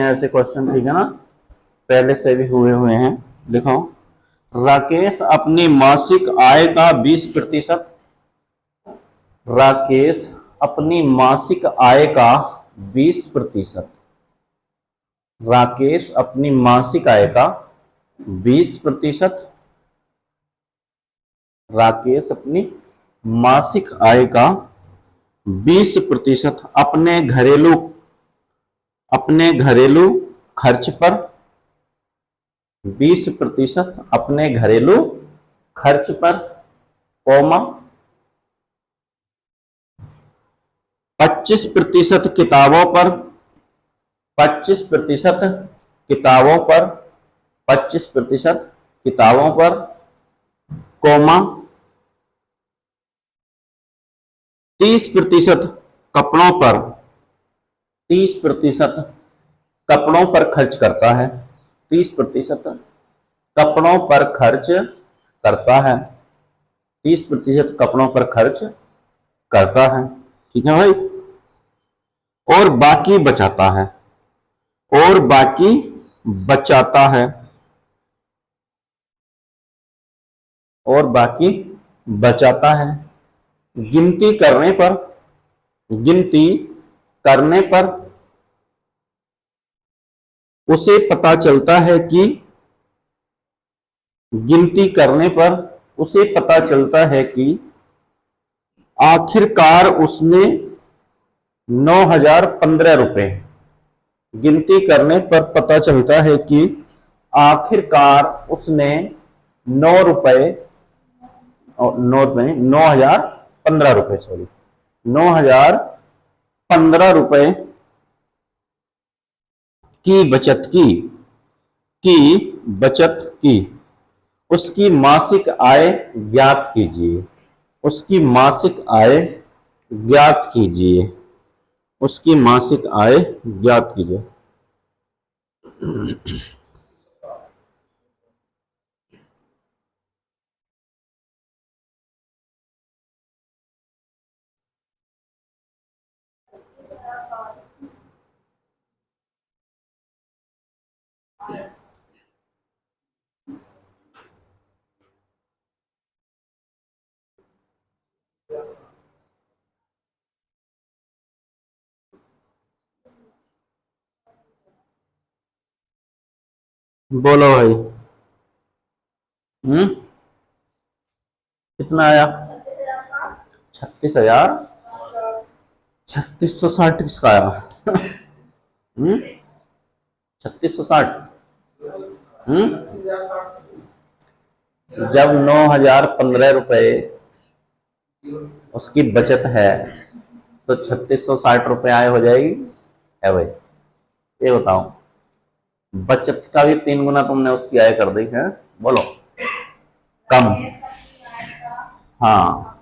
ऐसे क्वेश्चन, ठीक है ना, पहले से भी हुए हुए हैं। देखो, राकेश अपनी मासिक आय का 20%, राकेश अपनी मासिक आय का 20%, राकेश अपनी मासिक आय का 20%, राकेश अपनी मासिक आय का 20% अपने घरेलू खर्च पर, 20% अपने घरेलू खर्च पर, कौमा 25% किताबों पर, 25% किताबों पर, 25% किताबों पर, कौमा 30% कपड़ों पर, 30% कपड़ों पर खर्च करता है, 30% कपड़ों पर खर्च करता है, 30% कपड़ों पर खर्च करता है। ठीक है भाई। और बाकी बचाता है, और बाकी बचाता है, और बाकी बचाता है। गिनती करने पर, गिनती करने पर उसे पता चलता है कि, गिनती करने पर उसे पता चलता है कि आखिरकार उसने 9,015 रुपए, गिनती करने पर पता चलता है कि आखिरकार उसने 9 रुपए, 9,015 रुपए, सॉरी, 9,015 रुपए की बचत की बचत की। उसकी मासिक आय ज्ञात कीजिए, उसकी मासिक आय ज्ञात कीजिए, उसकी मासिक आय ज्ञात कीजिए। बोलो भाई। कितना आया? 36,000। 3660 किसका आया? 3660। जब 9,015 रुपए उसकी बचत है तो 3660 रुपए आय हो जाएगी, है भाई? ये बताओ, बचत का भी 3 गुना तुमने उसकी आय कर दी है। बोलो, कम। हाँ,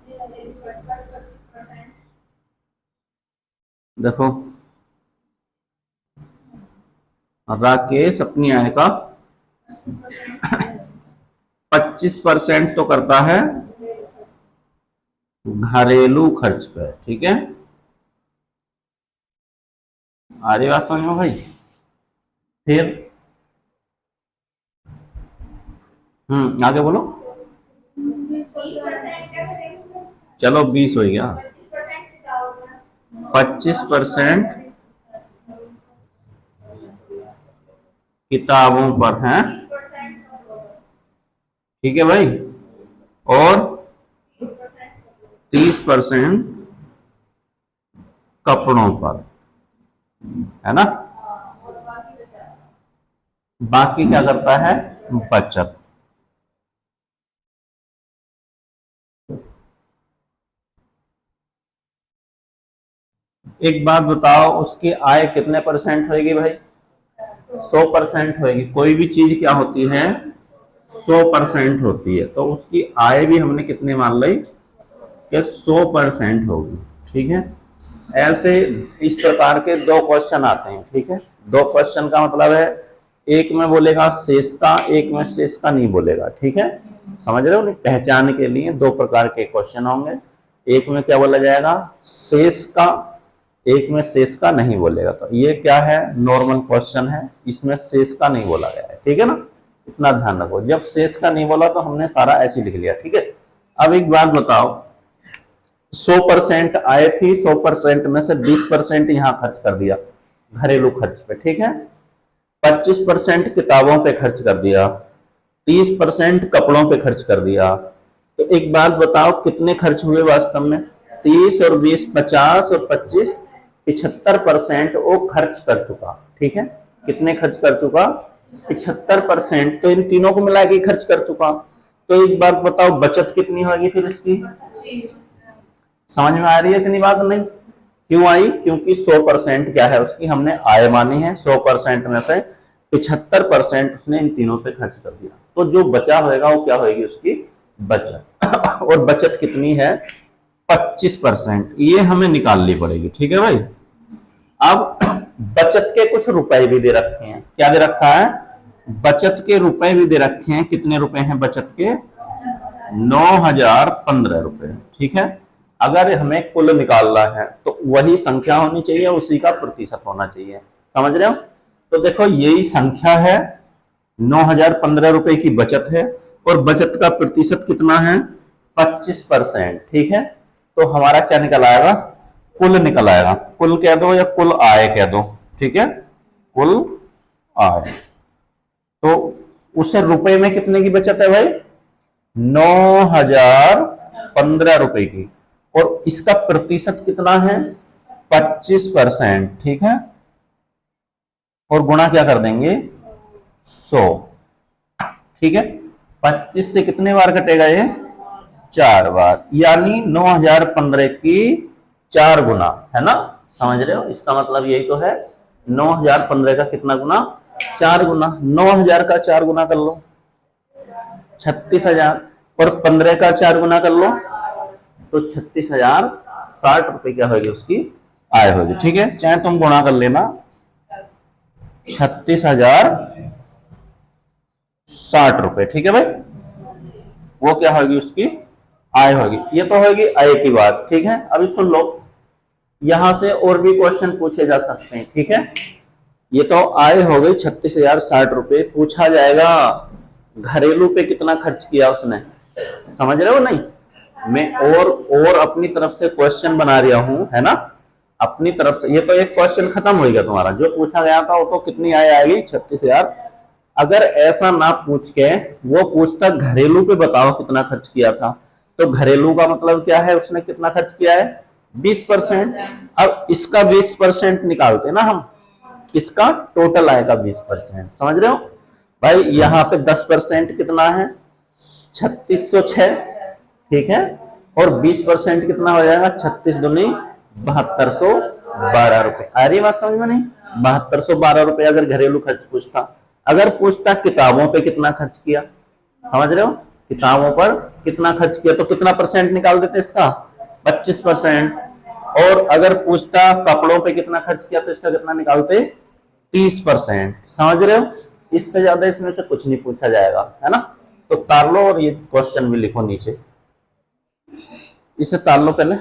देखो, राकेश अपनी आय का 25% तो करता है घरेलू खर्च पे, ठीक है? आ रही बात समझ में भाई? फिर आगे बोलो। चलो 20 हो गया। 25% किताबों पर है, ठीक है भाई, और 30% कपड़ों पर, है ना? बाकी क्या करता है? बचत। एक बात बताओ, उसकी आय कितने परसेंट होगी भाई? 100% होगी। कोई भी चीज क्या होती है? 100% होती है। तो उसकी आय भी हमने कितनी मान ली? कि 100% होगी, ठीक है? ऐसे इस प्रकार के 2 क्वेश्चन आते हैं, ठीक है? 2 क्वेश्चन का मतलब है, एक में बोलेगा शेष का, एक में शेष का नहीं बोलेगा, ठीक है? समझ रहे हो नहीं? पहचान के लिए 2 प्रकार के क्वेश्चन होंगे। एक में क्या बोला जाएगा? शेष का, एक में शेष का नहीं बोलेगा। तो ये क्या है, नॉर्मल क्वेश्चन है, इसमें शेष का नहीं बोला गया है, ठीक है ना, इतना ध्यान रखो। जब शेष का नहीं बोला तो हमने सारा ऐसे लिख लिया, ठीक है। अब एक बात बताओ, 100% आय थी, 100% में से 20% यहां खर्च कर दिया घरेलू खर्च पे, ठीक है। 25% किताबों पे खर्च कर दिया, 30% कपड़ों पे खर्च कर दिया। तो एक बात बताओ, कितने खर्च हुए वास्तव में? 30 और 20 50 और 25 75% वो खर्च कर चुका, ठीक है। कितने खर्च कर चुका? 75%। तो इन तीनों को मिला के खर्च कर चुका। तो एक बात बताओ, बचत कितनी होगी फिर इसकी? समझ में आ रही है इतनी बात? नहीं क्यों आई? क्योंकि 100% क्या है उसकी, हमने आय मानी है, 100% में से 75% उसने इन तीनों पे खर्च कर दिया। तो जो बचा होगा वो क्या होगी उसकी? बचत। और बचत कितनी है? 25%। ये हमें निकालनी पड़ेगी, ठीक है भाई। अब बचत के कुछ रुपए भी दे रखे हैं। क्या दे रखा है? बचत के रुपए भी दे रखे हैं। कितने रुपए हैं बचत के? 9015 रुपए, ठीक है। अगर हमें कुल निकालना है तो वही संख्या होनी चाहिए, उसी का प्रतिशत होना चाहिए, समझ रहे हो। तो देखो यही संख्या है, 9015 रुपए की बचत है और बचत का प्रतिशत कितना है? 25%, ठीक है। तो हमारा क्या निकल आएगा? कुल निकल आएगा। कुल कह दो या कुल आय कह दो, ठीक है, कुल आय। तो उसे रुपए में कितने की बचत है भाई? 9015 रुपए की। और इसका प्रतिशत कितना है? 25%, ठीक है। और गुणा क्या कर देंगे? 100, ठीक है। 25 से कितने बार कटेगा ये? 4 बार, यानी 9015 की 4 गुना, है ना। समझ रहे हो, इसका मतलब यही तो है। 9015 का कितना गुना? 4 गुना। 9000 का 4 गुना कर लो, 36,000। और 15 का 4 गुना कर लो तो 36,060 रुपए क्या होगी उसकी? आय होगी, ठीक है। चाहे तुम गुणा कर लेना, 36,060 रुपए, ठीक है भाई। वो क्या होगी उसकी? आय होगी। ये तो होगी आय की बात, ठीक है। अभी सुन लो, यहां से और भी क्वेश्चन पूछे जा सकते हैं, ठीक है। ये तो आय हो गई 36,060 रुपए। पूछा जाएगा घरेलू पे कितना खर्च किया उसने, समझ रहे हो नहीं। मैं और अपनी तरफ से क्वेश्चन बना रहा हूं, है ना, अपनी तरफ से। ये तो एक क्वेश्चन खत्म हो गया तुम्हारा। जो पूछा गया था वो तो कितनी आय आएगी? 36,000। अगर ऐसा ना पूछ के वो पूछता घरेलू पे बताओ कितना खर्च किया था, तो घरेलू का मतलब क्या है, उसने कितना खर्च किया है? 20%। अब इसका 20% निकालते ना हम, इसका टोटल आएगा 20%, समझ रहे हो भाई। यहां पे 10% कितना है? 3606, ठीक है। और 20% कितना हो जाएगा? 36 दूनी 7212 रुपए। आ रही बात समझ में नहीं? 7212 रुपए अगर घरेलू खर्च पूछता। अगर पूछता किताबों पे कितना खर्च किया, समझ रहे हो, किताबों पर कितना खर्च किया, तो कितना परसेंट निकाल देते इसका? 25%। और अगर पूछता कपड़ों पे कितना खर्च किया तो इसका कितना निकालते? 30%, समझ रहे हो। इससे ज्यादा इसमें से कुछ नहीं पूछा जाएगा, है ना। तो तार लो और ये क्वेश्चन भी लिखो नीचे, इसे तार लो पहले।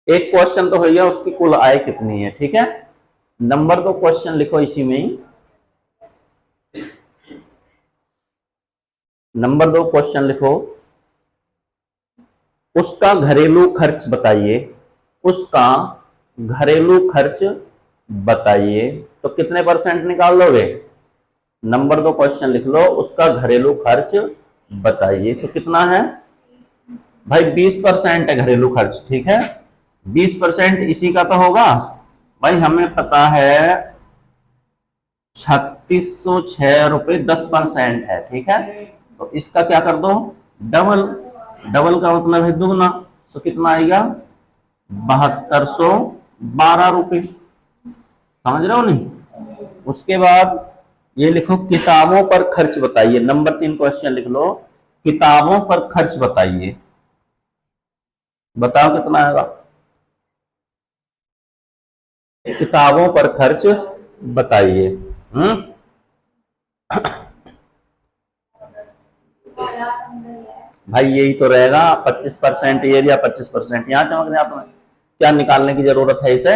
एक क्वेश्चन तो हो गया, उसकी कुल आय कितनी है, ठीक है। नंबर 2 क्वेश्चन लिखो इसी में ही। नंबर 2 क्वेश्चन लिखो, उसका घरेलू खर्च बताइए, उसका घरेलू खर्च बताइए। तो कितने परसेंट निकाल लोगे? नंबर 2 क्वेश्चन लिख लो, उसका घरेलू खर्च बताइए। तो कितना है भाई? 20% है घरेलू खर्च, ठीक है। 20% इसी का तो होगा भाई, हमें पता है 3606 रुपए 10% है, ठीक है। तो इसका क्या कर दो? डबल। डबल का मतलब है दुगना। तो कितना आएगा? 7212 रुपए, समझ रहे हो नहीं। उसके बाद ये लिखो, किताबों पर खर्च बताइए। नंबर 3 क्वेश्चन लिख लो, किताबों पर खर्च बताइए। बताओ कितना आएगा? किताबों पर खर्च बताइए। भाई यही तो रहेगा 25% एरिया 25%, यहाँ चमक रहे तुम्हें, क्या निकालने की जरूरत है इसे।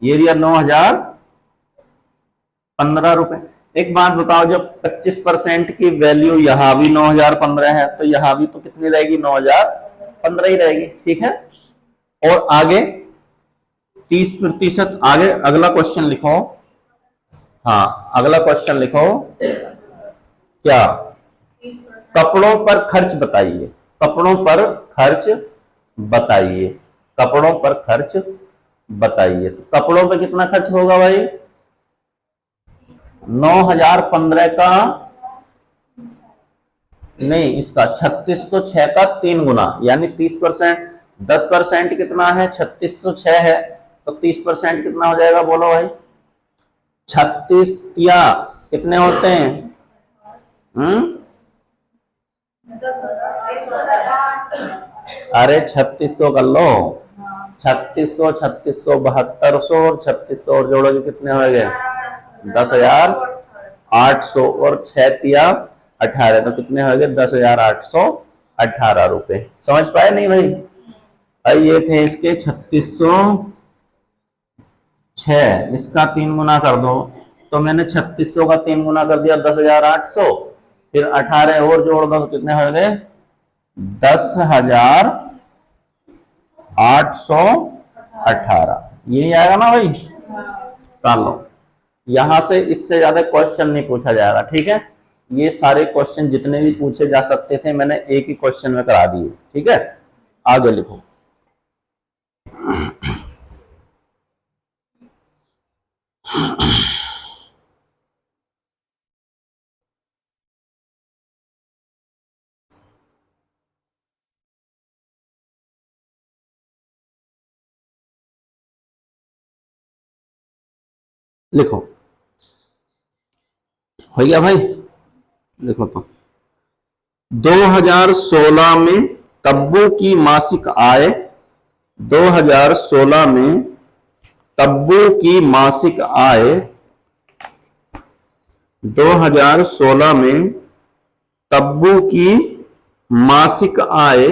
एरिया 9,015 रुपए। एक बात बताओ, जब 25% की वैल्यू यहां भी 9,015 है तो यहां भी तो कितनी रहेगी, 9,015 ही रहेगी, ठीक है। और आगे 30%, आगे अगला क्वेश्चन लिखो। हाँ अगला क्वेश्चन लिखो, क्या, कपड़ों पर खर्च बताइए, कपड़ों पर खर्च बताइए, कपड़ों पर खर्च बताइए। तो कपड़ों पे कितना खर्च होगा भाई, 9,015 का नहीं, इसका 3606 का 3 गुना, यानी 30%। 10% कितना है, 3606 है, तो 30% कितना हो जाएगा, बोलो भाई। 36 या कितने होते हैं, हम्म, अरे 3600 कर लो, 3600, 3600, 7200 और 3600 और जोड़ोगे कितने हो गए, 10,800 और 6 तिया 18, तो कितने हो गए, 10,818 रुपए। समझ पाए नहीं भाई। भाई ये थे इसके 3606, इसका 3 गुना कर दो, तो मैंने 3600 का 3 गुना कर दिया 10,800, फिर 18 और जोड़ दो तो कितने हो गए, 10,818, यही आएगा ना भाई। चलो यहां से इससे ज्यादा क्वेश्चन नहीं पूछा जाएगा, ठीक है। ये सारे क्वेश्चन जितने भी पूछे जा सकते थे मैंने एक ही क्वेश्चन में करा दिए, ठीक है। आगे लिखो, लिखो, हो गया भाई। लिखो तो 2016 में तब्बू की मासिक आय, 2016 में तब्बू की मासिक आय, 2016 में तब्बू की मासिक आय,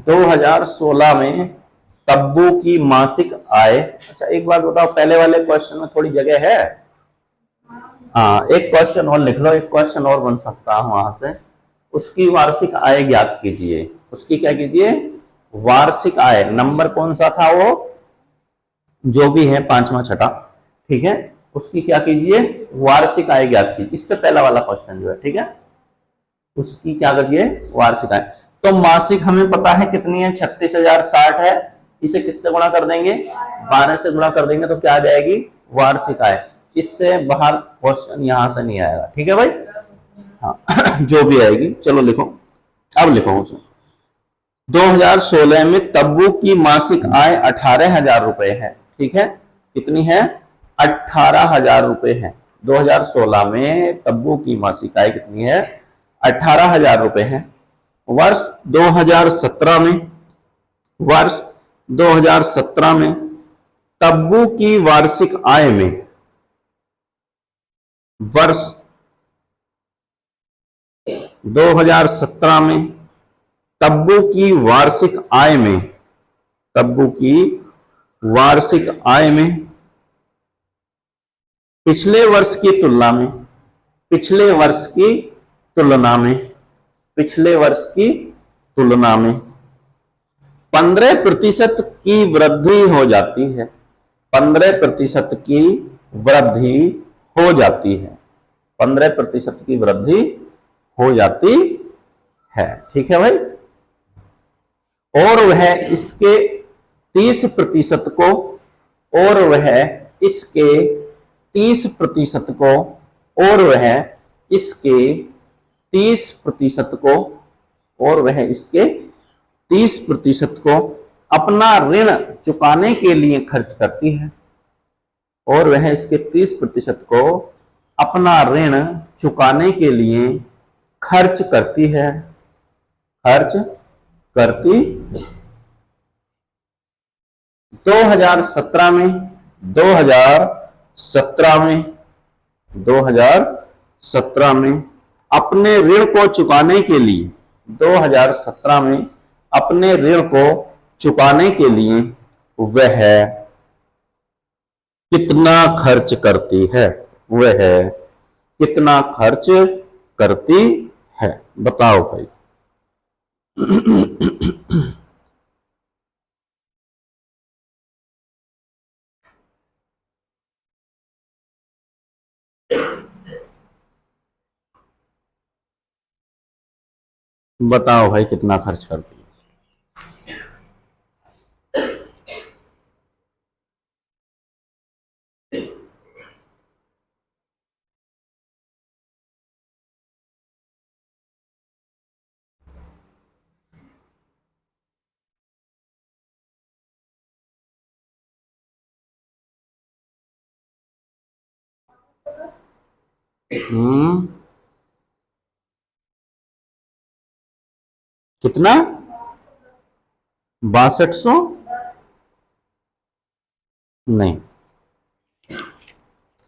2016 में तब्बू की मासिक आय। अच्छा एक बात बताओ, पहले वाले क्वेश्चन में थोड़ी जगह है, हाँ एक क्वेश्चन और लिख लो, एक क्वेश्चन और बन सकता है वहां से। उसकी वार्षिक आय ज्ञात कीजिए, उसकी क्या कीजिए, वार्षिक आय। नंबर कौन सा था वो, जो भी है पांचवा छठा, ठीक है, उसकी क्या कीजिए, वार्षिक आय ज्ञात कीजिए। इससे पहला वाला क्वेश्चन जो है, ठीक है, उसकी क्या करिए, वार्षिक आय। तो मासिक हमें पता है कितनी है, 36,060 है, इसे किससे गुणा कर देंगे, 12 से गुणा कर देंगे, तो क्या आ जाएगी, वार्षिक आय। इससे बाहर क्वेश्चन यहां से नहीं आएगा, ठीक है भाई। हाँ जो भी आएगी, चलो लिखो, अब लिखो उसमें 2016 में तब्बू की मासिक आय 18,000 रुपए है, ठीक है, कितनी है, 18,000 रुपए है। 2016 में तब्बू की मासिक आय कितनी है, 18,000 रुपए है। वर्ष 2017 में, वर्ष 2017 में तब्बू की वार्षिक आय में, वर्ष 2017 में तब्बू की वार्षिक आय में, तब्बू की वार्षिक आय में पिछले वर्ष की तुलना में, पिछले वर्ष की तुलना में, पिछले वर्ष की तुलना में 15% की वृद्धि हो जाती है, 15% की वृद्धि हो जाती है, 15% की वृद्धि हो जाती है, ठीक है भाई। और वह इसके 30% को, और वह इसके 30% को, और वह इसके 30% को, और वह इसके 30% को अपना ऋण चुकाने के लिए खर्च करती है, और वह इसके 30% को अपना ऋण चुकाने के लिए खर्च करती है, खर्च करती। 2017 में, 2017 में, 2017 में अपने ऋण को चुकाने के लिए 2017 में अपने ऋण को चुकाने के लिए वह कितना खर्च करती है, वह कितना खर्च करती है, बताओ भाई। बताओ भाई कितना खर्च करती है। कितना? 6200? नहीं,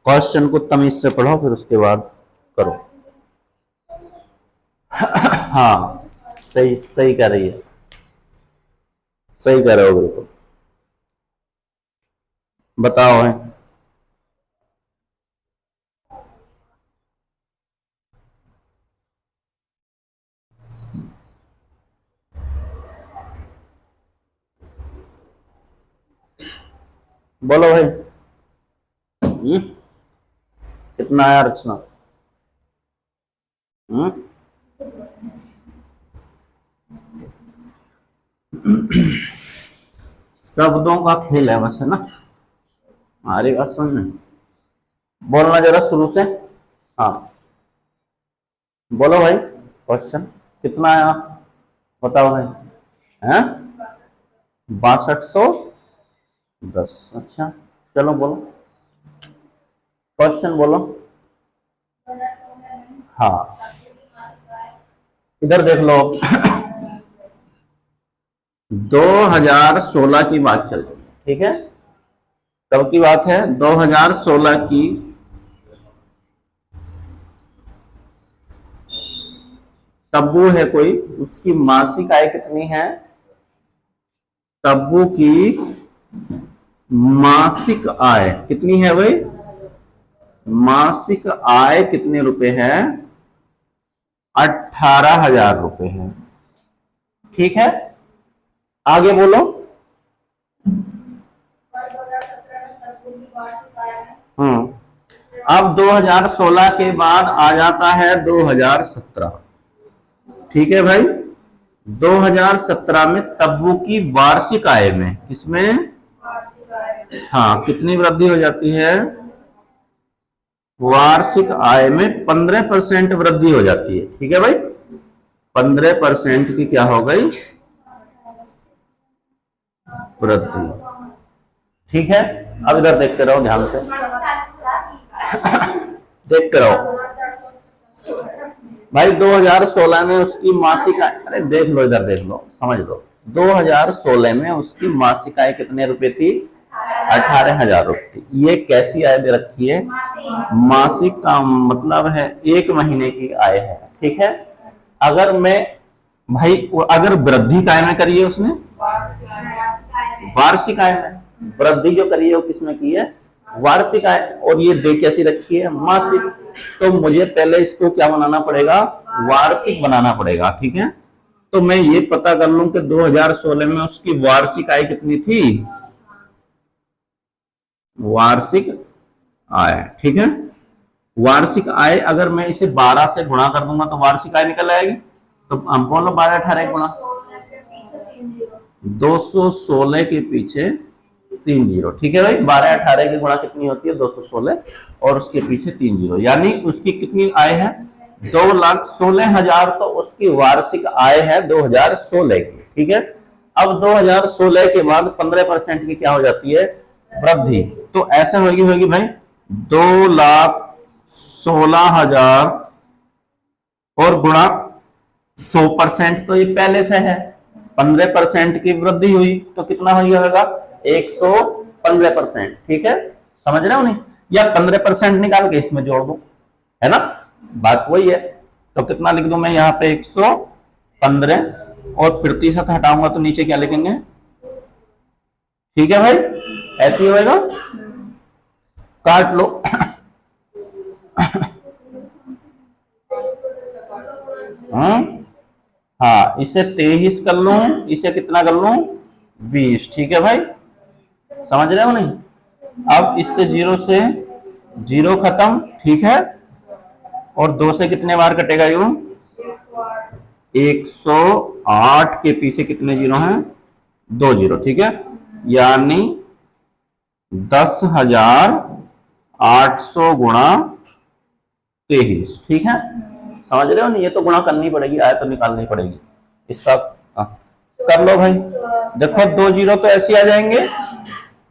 क्वेश्चन को तमीज से पढ़ो फिर उसके बाद करो। हाँ सही सही कह रही है, सही कह रहे हो बिल्कुल। बताओ है। बोलो भाई। कितना आया रचना? शब्दों का खेल है बस, है ना। हमारी बात समझ में, बोलना जरा शुरू से। हाँ बोलो भाई, क्वेश्चन कितना आया बताओ भाई। हैं? 6210। अच्छा चलो बोलो, क्वेश्चन बोलो। हाँ इधर देख लो। 2016 की बात चल रही है, ठीक है। कब की बात है? 2016 की। तब्बू है कोई, उसकी मासिक आय कितनी है? तब्बू की मासिक आय कितनी है भाई? मासिक आय कितने रुपए है? 18,000 रुपए है, ठीक है। आगे बोलो। अब 2016 के बाद आ जाता है 2017, ठीक है भाई। 2017 में तब्बू की वार्षिक आय में, किसमें? हाँ कितनी वृद्धि हो जाती है? वार्षिक आय में 15% वृद्धि हो जाती है, ठीक है भाई। 15% की क्या हो गई? वृद्धि, ठीक है। अब इधर देखते रहो ध्यान से, देखते रहो भाई। 2016 में उसकी मासिक आय, अरे देख लो इधर, देख लो समझ लो। 2016 में उसकी मासिक आय कितने रुपए थी? 18,000 रुपए थी। ये कैसी आय दे रखी है? मासिक का मतलब है एक महीने की आय है, ठीक है। अगर मैं भाई, अगर वृद्धि काय में करी है उसने? वार्षिक आय में। वृद्धि जो करी है वो किसमें की है? वार्षिक आय। और ये दे कैसी रखी है? मासिक। तो मुझे पहले इसको क्या बनाना पड़ेगा? वार्षिक बनाना पड़ेगा, ठीक है। तो मैं ये पता कर लूं कि 2016 में उसकी वार्षिक आय कितनी थी? वार्षिक आय, ठीक है। वार्षिक आय अगर मैं इसे 12 से गुणा कर दूंगा तो वार्षिक आय निकल आएगी। तो हम बोलो 12 18 गुणा 216 के पीछे 3 जीरो, ठीक है भाई। 12 18 की गुणा कितनी होती है? 216 और उसके पीछे 3 जीरो, यानी उसकी कितनी आय है? 2,16,000। तो उसकी वार्षिक आय है 2016 की, ठीक है। अब 2016 के बाद 15% की क्या हो जाती है? वृद्धि। तो ऐसे होगी भाई 2,16,000 और गुणा 100%, तो ये पहले से है। 15% की वृद्धि हुई तो कितना हो जाएगा? 115%, ठीक है। समझ रहे हो नहीं? या 15% निकाल के इसमें जोड़ दो, है ना, बात वही है। तो कितना लिख दूं मैं यहाँ पे 115, और प्रतिशत हटाऊंगा तो नीचे क्या लिखेंगे? ठीक है भाई, ऐसे ही होएगा। काट लो। हाँ, इसे 23 कर लूं, इसे कितना कर लूं? 20। ठीक है भाई, समझ रहे हो नहीं? अब इससे 0 से 0 खत्म, ठीक है। और 2 से कितने बार कटेगा यूं? 108 के पीछे कितने जीरो हैं? 2 जीरो, ठीक है। यानी 10,800 गुणा 23, ठीक है। समझ रहे हो नहीं? ये तो गुणा करनी पड़ेगी, आय तो निकालनी पड़ेगी इसका। कर लो भाई। देखो 2 जीरो तो ऐसे आ जाएंगे,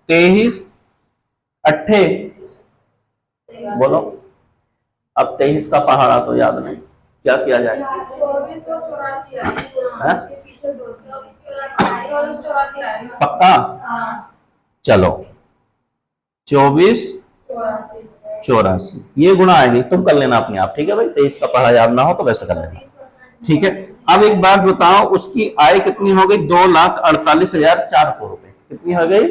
23 अट्ठे, बोलो। अब 23 का पहाड़ा तो याद नहीं, क्या किया जाए? पक्का? चलो 24 84, ये गुणा आएगी, तुम कर लेना अपने आप, ठीक है भाई। 23 का पहाड़ा याद ना हो तो वैसे कर लेना, ठीक है। अब एक बात बताओ, उसकी आय कितनी हो गई? 2,48,400 रुपए। कितनी हो गई?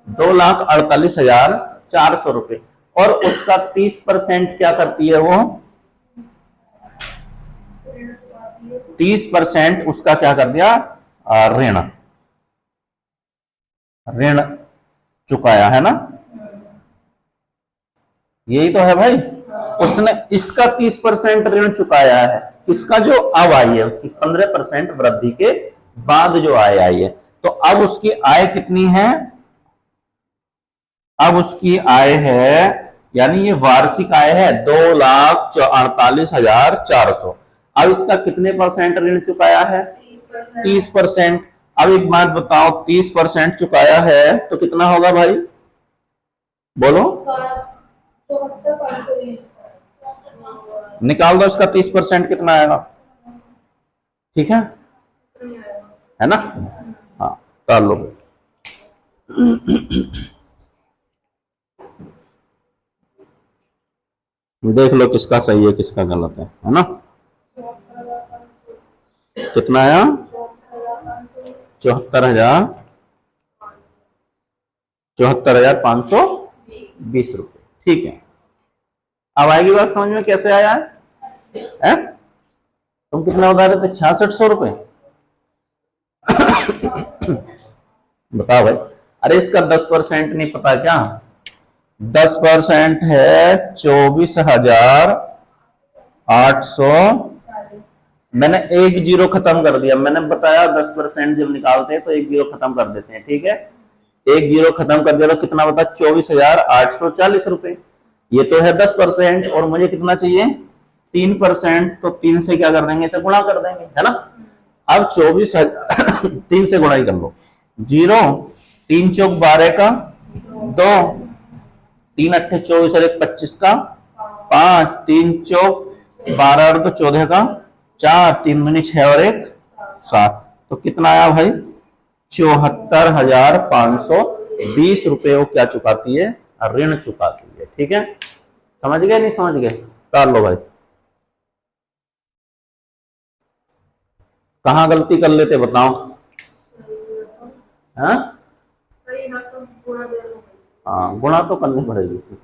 2,48,400 रुपए। और उसका 30% क्या करती है वो? 30% उसका क्या कर दिया? ऋण। ऋण चुकाया है ना, यही तो है भाई। उसने इसका 30% ऋण चुकाया है। इसका जो अब आई है उसकी 15% वृद्धि के बाद जो आय आई है। तो अब उसकी आय कितनी है? अब उसकी आय है, यानी ये वार्षिक आय है 2,48,400। अब इसका कितने परसेंट ऋण चुकाया है? 30%। अब एक बात बताओ, 30% चुकाया है तो कितना होगा भाई? बोलो, निकाल दो इसका 30% कितना आएगा, ठीक है ना? हाँ, कर लो। देख लो किसका सही है किसका गलत है ना? कितना आया? 74,520 रुपए, ठीक है। अब आएगी बात समझ में, कैसे आया है? तुम कितना बता रहे थे? 6600 रुपए। बताओ भाई। अरे इसका 10% नहीं पता क्या? 10% है 24,800। मैंने एक जीरो खत्म कर दिया, मैंने बताया 10% जब निकालते हैं तो एक जीरो खत्म कर देते हैं, ठीक है। एक जीरो खत्म कर दिया तो कितना बता? 24,840 रुपए। ये तो है 10%, और मुझे कितना चाहिए? 3%। तो 3 से क्या कर देंगे? तो गुणा कर देंगे, है ना। अब 24,000 3 से गुणा ही कर लो। 0, 3 चौक 12 का 2, 3 अट्ठे 24 और 1 25 का 5, 3 चौक 12 और 2 14 का 4, 3 दूनी 6 और 1 7। तो कितना आया भाई? 74,520 रुपए वो क्या चुकाती है? ऋण चुकाती है, ठीक है। समझ गए नहीं समझ गए? कर लो भाई। कहां गलती कर लेते बताओ? हाँ, गुणा तो करनी पड़ेगी।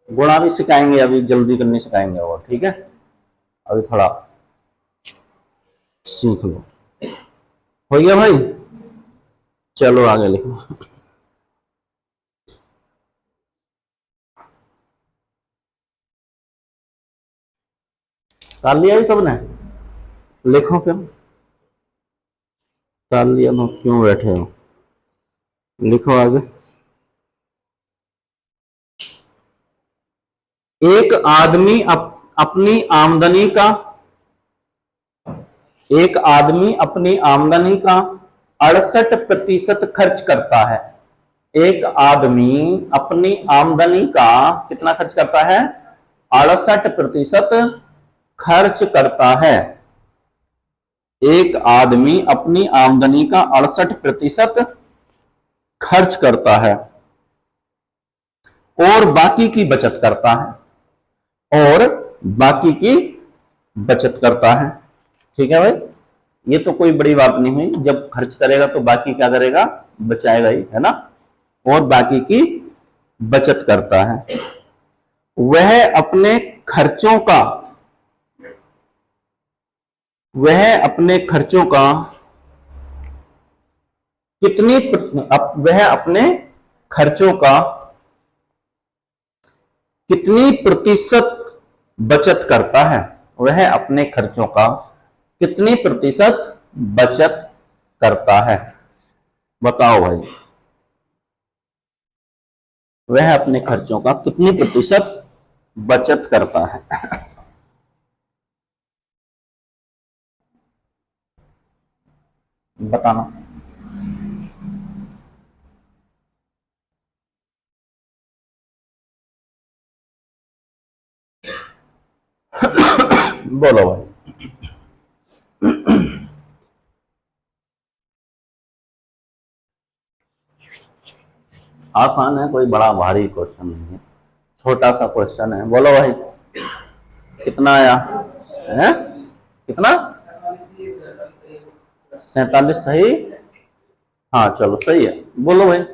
गुणा भी सिखाएंगे, अभी जल्दी करनी सिखाएंगे और, ठीक है। अभी थोड़ा सीख लो। हो गया भाई? चलो आगे लिखो। कर लिया ही सबने? लिखो क्यों? कर लिया तो क्यों बैठे हो? लिखो आगे। एक आदमी अपनी आमदनी का एक आदमी अपनी आमदनी का 68% खर्च करता है। एक आदमी अपनी आमदनी का कितना खर्च करता है? 68% खर्च करता है। एक आदमी अपनी आमदनी का 68% खर्च करता है और बाकी की बचत करता है। और बाकी की बचत करता है। ठीक है भाई, ये तो कोई बड़ी बात नहीं हुई, जब खर्च करेगा तो बाकी क्या करेगा, बचाएगा ही, है ना, और बाकी की बचत करता है। वह अपने खर्चों का वह अपने खर्चों का वह अपने खर्चों का कितनी प्रतिशत बचत करता है। वह अपने खर्चों का कितनी प्रतिशत बचत करता है, बताओ भाई। वह अपने खर्चों का कितनी प्रतिशत बचत करता है। बताना। बोलो भाई। आसान है, कोई बड़ा भारी क्वेश्चन नहीं है, छोटा सा क्वेश्चन है। बोलो भाई, कितना आया है, कितना, 47 सही। हाँ चलो सही है, बोलो भाई।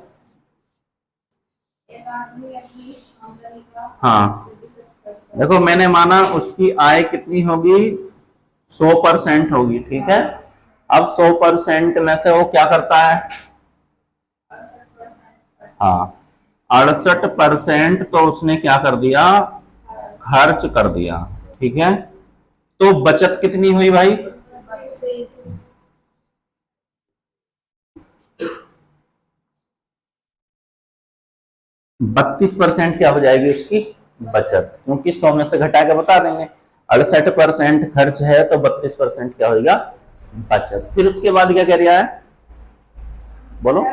हाँ, देखो मैंने माना उसकी आय कितनी होगी, 100% होगी, ठीक है। अब 100% में से वो क्या करता है, हाँ 68% तो उसने क्या कर दिया, खर्च कर दिया, ठीक है। तो बचत कितनी हुई भाई, 32% क्या हो जाएगी उसकी बचत, क्योंकि 100 में से घटा के बता देंगे। 68% खर्च है तो 32% क्या होगा, बचत। फिर उसके बाद क्या कह रहा है, बोलो।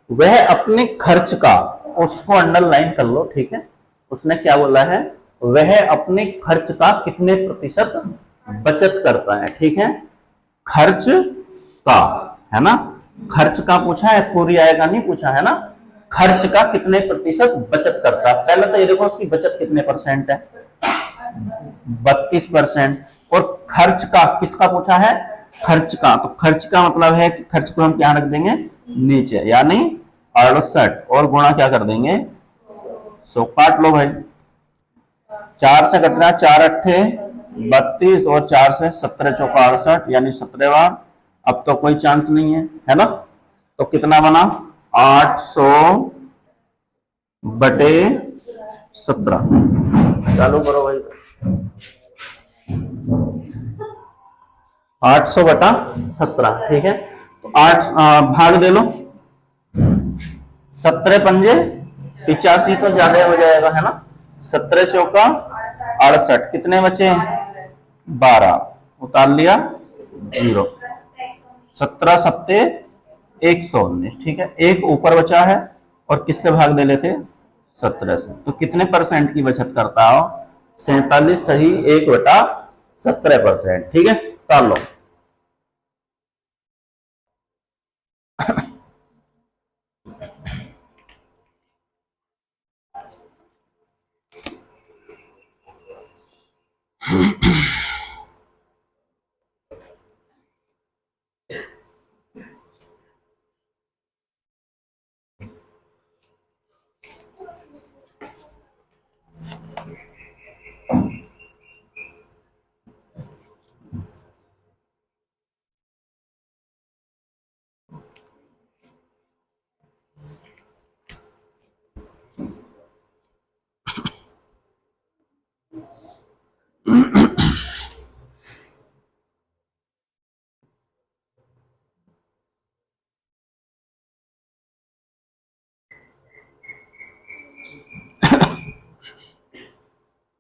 वह अपने खर्च का, उसको अंडरलाइन कर लो, ठीक है। उसने क्या बोला है, वह अपने खर्च का कितने प्रतिशत बचत करता है, ठीक है। खर्च का, है ना, खर्च का पूछा है, पूरी आय का नहीं पूछा है ना। खर्च का कितने प्रतिशत बचत करता है, पहले तो ये देखो उसकी बचत कितने परसेंट है, 32%। और खर्च का किसका पूछा है, खर्च का, तो खर्च का मतलब है कि खर्च को हम क्या रख देंगे नीचे, यानी 68 और गुणा क्या कर देंगे 100। काट लो भाई, 4 से कटना, 4 अट्ठे 32 और 4 से 17 चौका 68, यानी 17 बार। अब तो कोई चांस नहीं है ना। तो कितना बना, 800/17। चालू करो भाई, 800/17, ठीक है। तो आठ भाग दे लो, 17 पंजे 85 तो ज्यादा हो जाएगा, है ना। 17 चौका 68, कितने बचे, 12, उतार लिया 0। 17 सत्ते 119, ठीक है। एक ऊपर बचा है और किससे भाग दे लेते, 17 से। तो कितने परसेंट की बचत करता हो, 47 सही, 1/17%, ठीक है। कर लो।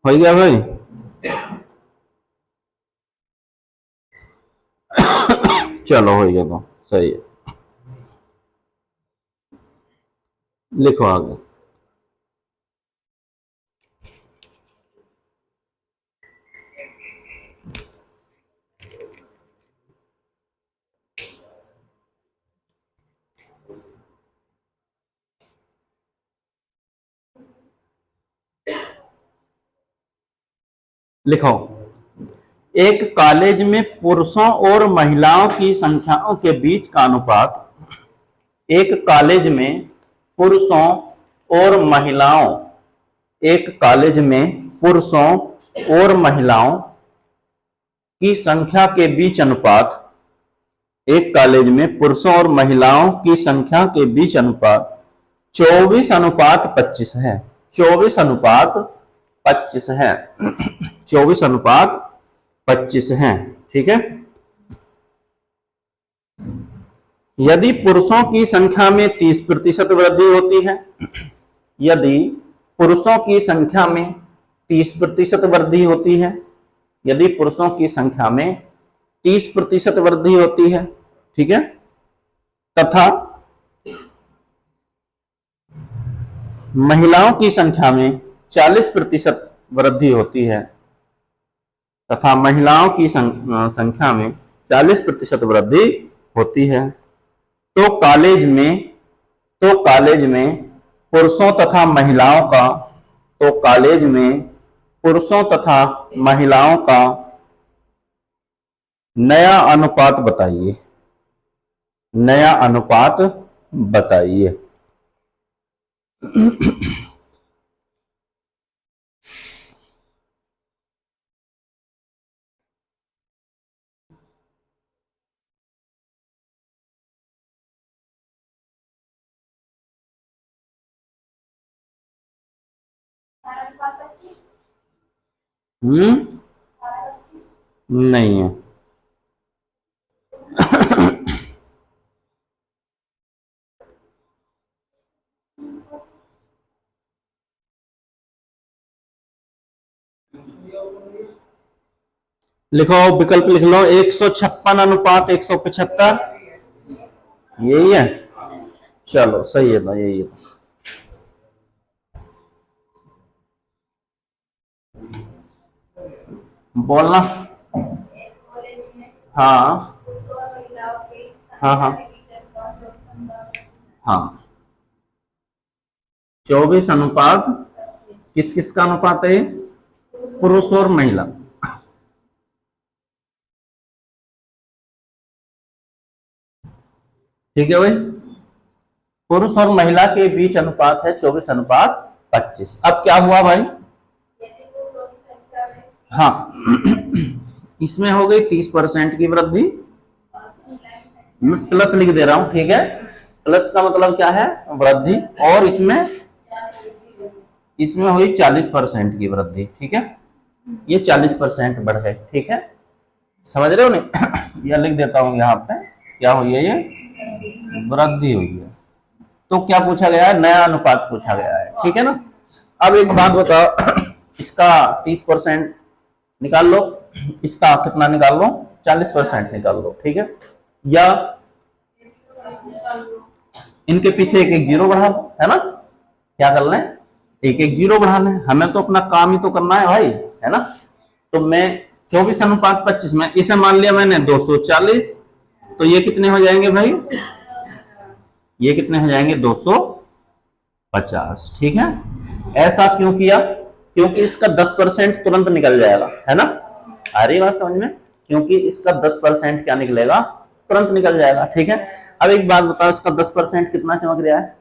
हो गया भाई, चलो हो गया तो सही है, लिखो आगे। लिखो, एक कॉलेज में पुरुषों और महिलाओं की संख्याओं के बीच का अनुपात, एक कॉलेज में पुरुषों और महिलाओं, एक कॉलेज में पुरुषों और महिलाओं की संख्या के बीच अनुपात, एक कॉलेज में पुरुषों और महिलाओं की संख्या के बीच अनुपात 24:25 है। 24:25 है। 24:25 है। ठीक है। यदि पुरुषों की संख्या में 30% वृद्धि होती है, यदि पुरुषों की संख्या में 30% वृद्धि होती है, यदि पुरुषों की संख्या में 30% वृद्धि होती है, ठीक है, तथा महिलाओं की संख्या में 40% वृद्धि होती है, तथा महिलाओं की संख्या में 40% वृद्धि होती है, तो कॉलेज में पुरुषों तथा महिलाओं का, तो कॉलेज में पुरुषों तथा महिलाओं का नया अनुपात बताइए, नया अनुपात बताइए। नहीं है। लिखो, विकल्प लिख लो, 156:175, यही है। चलो सही है, यही है। बोलना। हाँ हाँ हाँ हाँ। 24 अनुपात किस किस का अनुपात है? पुरुष और महिला। ठीक है भाई, पुरुष और महिला के बीच अनुपात है 24:25। अब क्या हुआ भाई? हाँ इसमें हो गई 30% की वृद्धि, मैं प्लस लिख दे रहा हूं, ठीक है। प्लस का मतलब क्या है? वृद्धि। और इसमें हुई 40% की वृद्धि, ठीक है। ये 40% बढ़ गए, ठीक है। समझ रहे हो नहीं? यह लिख देता हूं यहाँ पे, क्या हुई है? ये वृद्धि हुई है। तो क्या पूछा गया है? नया अनुपात पूछा गया है, ठीक है ना। अब एक बात बताओ, इसका 30% निकाल लो, इसका कितना निकाल लो? 40% निकाल लो, ठीक है। या इनके पीछे एक एक जीरो बढ़ा लो, है ना। क्या कर लें? एक एक जीरो बढ़ा लें, हमें तो अपना काम ही तो करना है भाई, है ना। तो मैं 24:25 में इसे मान लिया मैंने 240, तो ये कितने हो जाएंगे भाई? ये कितने हो जाएंगे? 250, ठीक है। ऐसा क्यों किया? क्योंकि इसका 10% तुरंत निकल जाएगा, है ना। आ रही बात समझ में? क्योंकि इसका 10% क्या निकलेगा? तुरंत निकल जाएगा, ठीक है। अब एक बात बताओ, इसका 10% कितना चमक रहा है?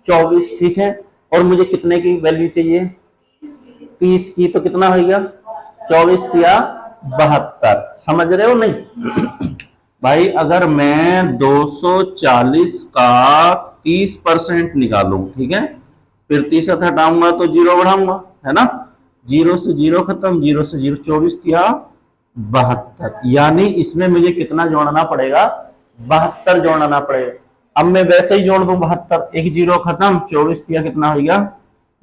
24, ठीक है। और मुझे कितने की वैल्यू चाहिए? 30 की। तो कितना हो गया? 24 या 72। समझ रहे हो नहीं? भाई अगर मैं 240 का 30% निकालूं, ठीक है, फिर 30 हटाऊंगा तो जीरो बढ़ाऊंगा, है ना। जीरो से जीरो खत्म, जीरो से जीरो, 24 या 72, यानी इसमें मुझे कितना जोड़ना पड़ेगा? 72 जोड़ना पड़ेगा। अब मैं वैसे ही जोड़ दूं 72, एक जीरो खत्म, 24 या कितना हो गया?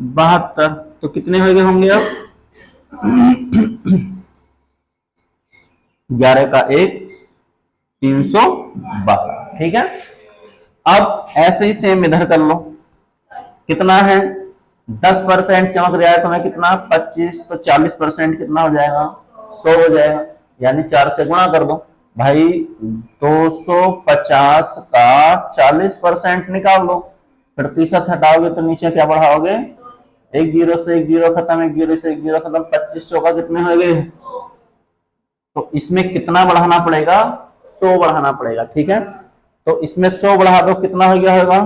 72। तो कितने हो गए होंगे अब? 11 का 1, 312, ठीक है। अब ऐसे ही सेम इधर कर लो, कितना है? 10% चमक रहा है, तो मैं कितना? 25, तो 40% कितना हो जाएगा? 100 हो जाएगा, यानी 4 से गुणा कर दो भाई। 250 का 40% निकाल दो, फिर 30 हटाओगे तो नीचे क्या बढ़ाओगे? एक जीरो से एक जीरो खत्म, एक जीरो से एक जीरो खत्म, 25 चौका कितने हो गए? तो इसमें कितना बढ़ाना पड़ेगा? 100 बढ़ाना पड़ेगा, ठीक है। तो इसमें 100 बढ़ा दो, कितना हो गया होगा?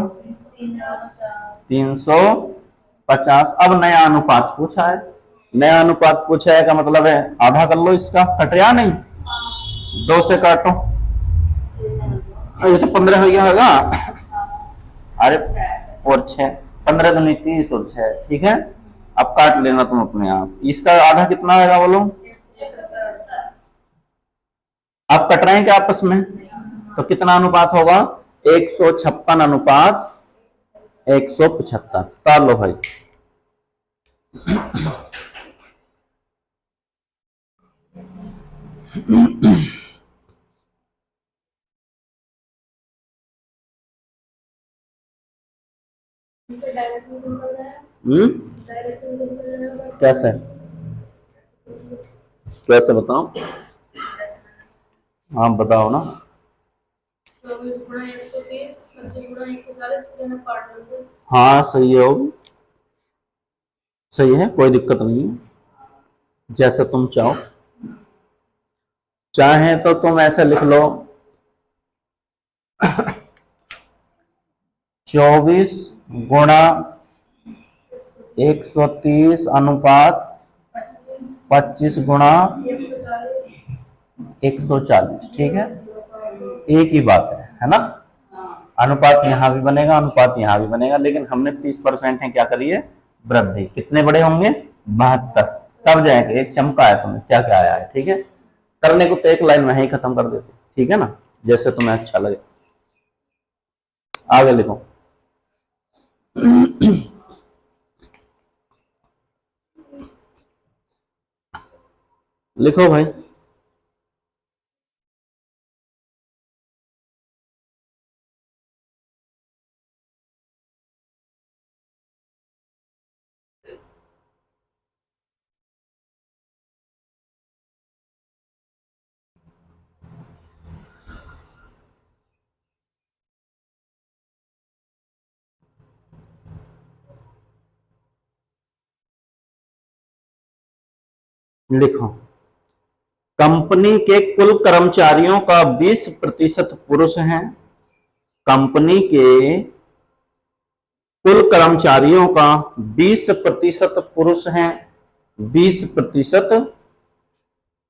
350। अब नया अनुपात पूछा है, नया अनुपात पूछा है का मतलब है आधा कर लो, इसका कट रहा नहीं, 2 से काटो, ये तो 15 हो गया होगा। अरे और 6, 15 दूनी 30 और 6, ठीक है। अब काट लेना तुम अपने आप, इसका आधा कितना आएगा बोलो? आप कट रहे हैं क्या आपस में? तो कितना अनुपात होगा? 156 अनुपात 175। तार लो भाई। हम्म, कैसे कैसे बताओ? आप बताओ ना। 24 × 130, 25 × 140, हाँ सही है, वो सही है, कोई दिक्कत नहीं है, जैसे तुम चाहो। चाहे तो तुम ऐसे लिख लो 24 × 130 अनुपात 25 × 140, ठीक है। एक ही बात है ना। अनुपात यहां भी बनेगा, अनुपात यहां भी बनेगा, लेकिन हमने 30% है क्या करिए? वृद्धि। कितने बड़े होंगे? 72। तब जाएंगे, एक चमका है तुम्हें क्या क्या आया है, ठीक है। करने को तो एक लाइन में ही खत्म कर देते, ठीक है ना, जैसे तुम्हें अच्छा लगे। आगे लिखो। लिखो भाई। लिखो, कंपनी के कुल कर्मचारियों का 20% पुरुष हैं। कंपनी के कुल कर्मचारियों का 20% पुरुष हैं, 20%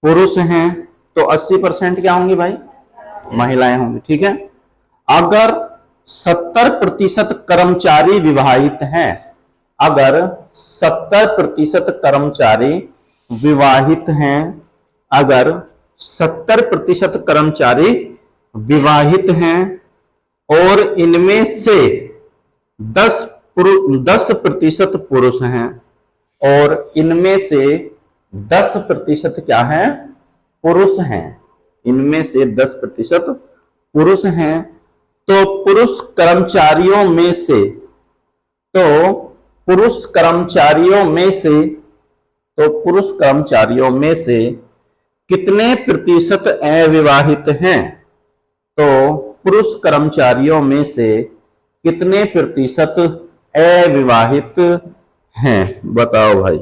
पुरुष हैं, तो 80% क्या होंगी भाई? महिलाएं होंगी, ठीक है। अगर 70% कर्मचारी विवाहित हैं, अगर 70% कर्मचारी विवाहित हैं, अगर 70% कर्मचारी विवाहित हैं और इनमें से 10% पुरुष हैं, और इनमें से 10% क्या है? पुरुष हैं। इनमें से 10% पुरुष हैं, तो पुरुष कर्मचारियों में से, तो पुरुष कर्मचारियों में से, तो पुरुष कर्मचारियों में से कितने प्रतिशत अविवाहित हैं? तो पुरुष कर्मचारियों में से कितने प्रतिशत अविवाहित हैं? बताओ भाई।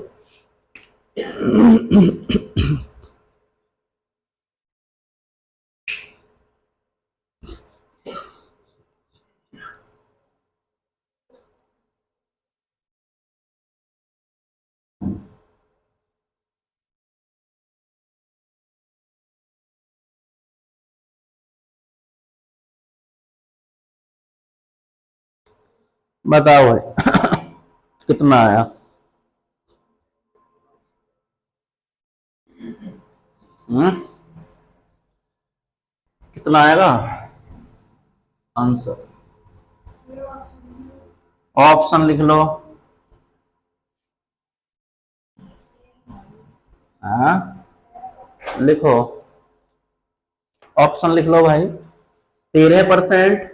बताओ भाई। कितना आया? कितना आएगा आंसर? ऑप्शन लिख लो। हाँ लिखो, ऑप्शन लिख लो भाई। 13%,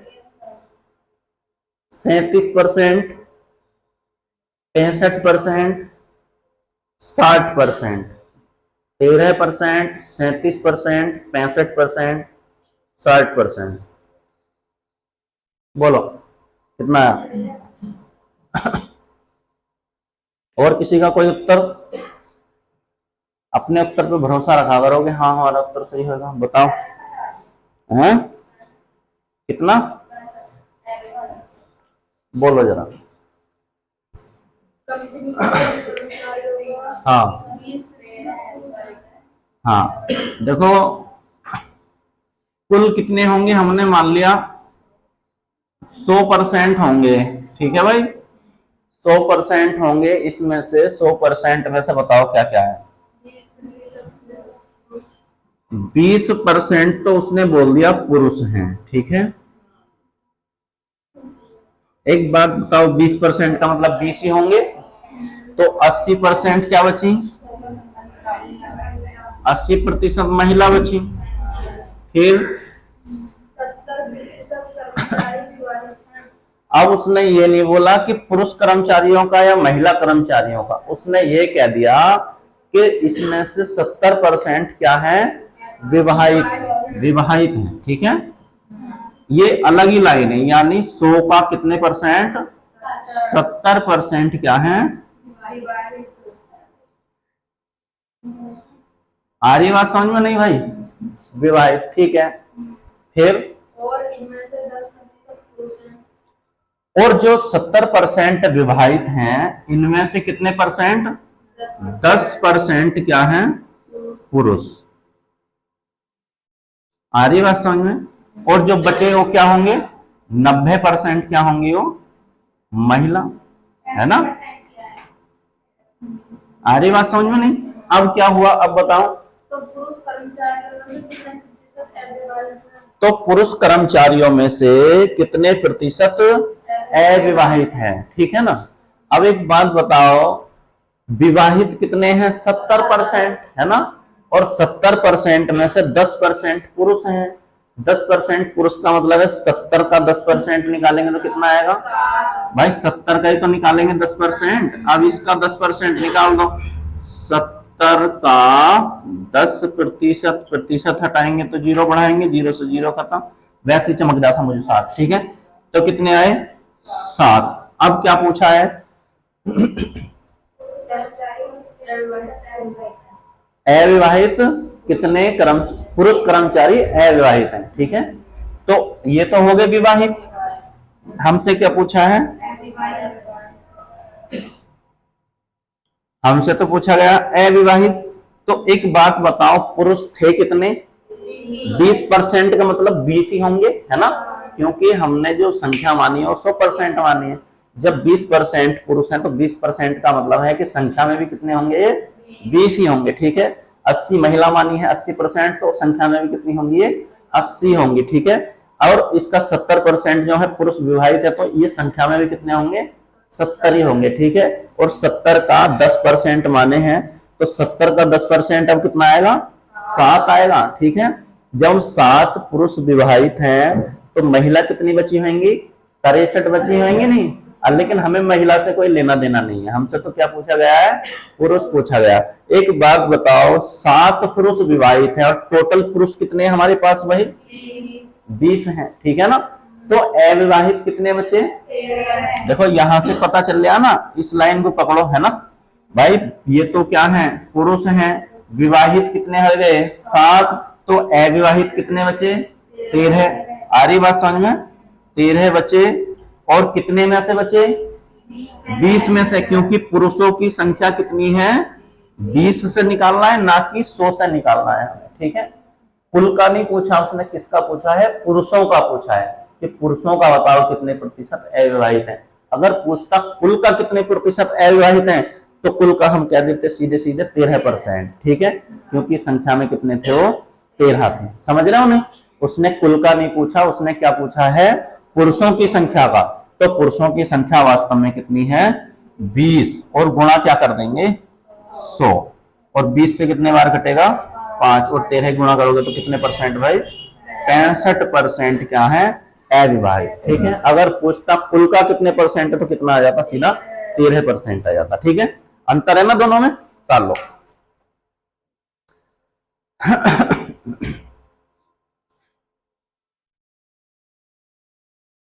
37%, 65%, 60%। 13%, 37%, 65%, 60%। बोलो कितना? और किसी का कोई उत्तर? अपने उत्तर पे भरोसा रखा करोगे, हाँ हमारा उत्तर सही होगा। बताओ हैं कितना, बोलो जरा। हाँ हाँ, देखो कुल कितने होंगे, हमने मान लिया 100% होंगे, ठीक है भाई, 100% होंगे। इसमें से 100% में से बताओ क्या क्या है। 20% तो उसने बोल दिया पुरुष हैं, ठीक है। एक बात बताओ, 20% का मतलब 20 ही होंगे, तो 80% क्या बची, 80% महिला बची। फिर अब उसने ये नहीं बोला कि पुरुष कर्मचारियों का या महिला कर्मचारियों का, उसने ये कह दिया कि इसमें से 70% क्या है, विवाहित, विवाहित हैं, ठीक है। ये अलग ही लाइन है, यानी 100 का कितने परसेंट, 70% क्या है, आ रही बात समझ में नहीं भाई, विवाहित, ठीक है। फिर और इनमें से 10% पुरुष हैं, और जो 70% विवाहित हैं इनमें से कितने परसेंट, 10% क्या है, पुरुष। आ रही बात समझ में। और जो बचे वो क्या होंगे, 90% क्या होंगी, वो महिला, है ना। आ रही बात समझ में नहीं। अब क्या हुआ, अब बताओ, तो पुरुष कर्मचारियों में से कितने प्रतिशत अविवाहित हैं, तो पुरुष कर्मचारियों में से कितने प्रतिशत अविवाहित हैं, ठीक है ना। अब एक बात बताओ, विवाहित कितने हैं, 70% है ना, और 70% में से 10% पुरुष हैं। 10% पुरुष का मतलब है 70 का 10% निकालेंगे तो कितना आएगा भाई, 70 का ही तो निकालेंगे 10%। अब इसका 10% निकाल दो, 70 का 10%, प्रतिशत हटाएंगे तो 0 बढ़ाएंगे, 0 से 0 खत्म, वैसे ही चमक जाता मुझे 7, ठीक है। तो कितने आए, 7। अब क्या पूछा है, अविवाहित कितने पुरुष कर्मचारी अविवाहित हैं, ठीक है। तो ये तो हो गए विवाहित। हमसे क्या पूछा है, हमसे तो पूछा गया अविवाहित। तो एक बात बताओ, पुरुष थे कितने, 20% का मतलब 20 ही होंगे, है ना, क्योंकि हमने जो संख्या मानी है वो 100% मानी है। जब 20% पुरुष हैं तो 20% का मतलब है कि संख्या में भी कितने होंगे, ये 20 ही होंगे, ठीक है। 80 महिला मानी है 80%, तो संख्या में भी कितनी होंगी, ये 80 होंगी, ठीक है। और इसका 70% जो है पुरुष विवाहित है, तो ये संख्या में भी कितने होंगे, 70 ही होंगे, ठीक है। और 70 का 10% माने हैं, तो 70 का 10% अब कितना आएगा, 7 आएगा, ठीक है। जब 7 पुरुष विवाहित हैं तो महिला कितनी बची होंगी, 63 बची होंगी नहीं। लेकिन हमें महिला से कोई लेना देना नहीं है, हमसे तो क्या पूछा गया है, पुरुष पूछा गया। एक बात बताओ, 7 पुरुष विवाहित हैं और टोटल पुरुष कितने हैं हमारे पास भाई, 20 हैं, ठीक है ना। तो अविवाहित कितने बचे, देखो यहां से पता चल गया ना, इस लाइन को पकड़ो, है ना भाई। ये तो क्या है, पुरुष हैं, विवाहित कितने हो गए 7, तो अविवाहित कितने बचे, 13। आ रही बात समझ में, 13 बचे। और कितने में से बचे, 20 में से, क्योंकि पुरुषों की संख्या कितनी है, 20 से निकालना है, ना कि 100 से निकालना है, ठीक है। कुल का नहीं पूछा उसने, किसका पूछा है, पुरुषों का पूछा है कि पुरुषों का बताओ कितने प्रतिशत अविवाहित हैं। अगर पूछता कुल का कितने प्रतिशत अविवाहित हैं, तो कुल का हम कह देते सीधे सीधे 13%, ठीक है, क्योंकि संख्या में कितने थे, वो 13 थे। समझ रहे हो नहीं, उसने कुल का नहीं पूछा, उसने क्या पूछा है, पुरुषों की संख्या का। तो पुरुषों की संख्या वास्तव में कितनी है, 20, और गुणा क्या कर देंगे, 100, और 20 से कितने बार कटेगा, 5, और 13 गुणा करोगे तो कितने परसेंट भाई, 65% क्या है, अविवाहित, ठीक है। अगर पूछता कुल का कितने परसेंट है तो कितना आ जाता, सीधा 13% आ जाता, ठीक है। अंतर है ना दोनों में, कर लो।